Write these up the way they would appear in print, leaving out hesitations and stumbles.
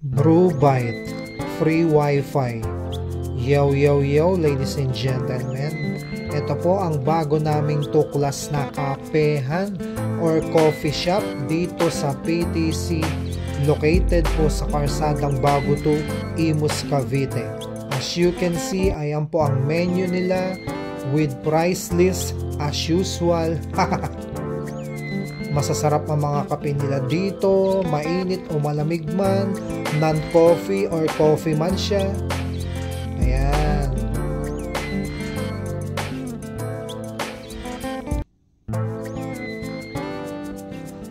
Brewbite, free wifi. Yo yo yo ladies and gentlemen, ito po ang bago naming tuklas na kapehan or coffee shop dito sa PTC, located po sa Karsadang Bago 2, Imus, Cavite. As you can see, ayan po ang menu nila with price list as usual. Masasarap ang mga kape nila dito, mainit o malamig man, non-coffee or coffee man siya. Ayan.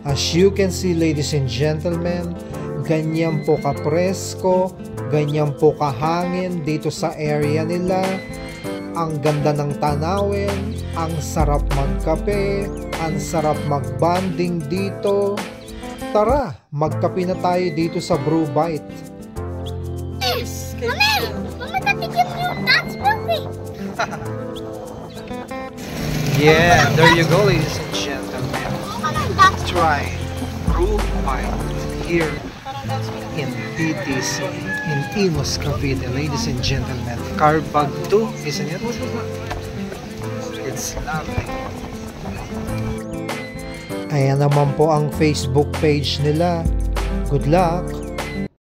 As you can see ladies and gentlemen, ganyan po kapresko, ganyan po kahangin dito sa area nila. Ang ganda ng tanawin, ang sarap magkape, ang sarap magbanding dito. Tara, magkape na tayo dito sa Brewbite. Yes! Mama, tatikim yung That's perfect! Yeah, there you go ladies and gentlemen. Try Brewbite here in PTC in Imus, Cavite, ladies and gentlemen. Carbag 2, isn't it? It's lovely. Ayan naman po ang Facebook page nila. Good luck!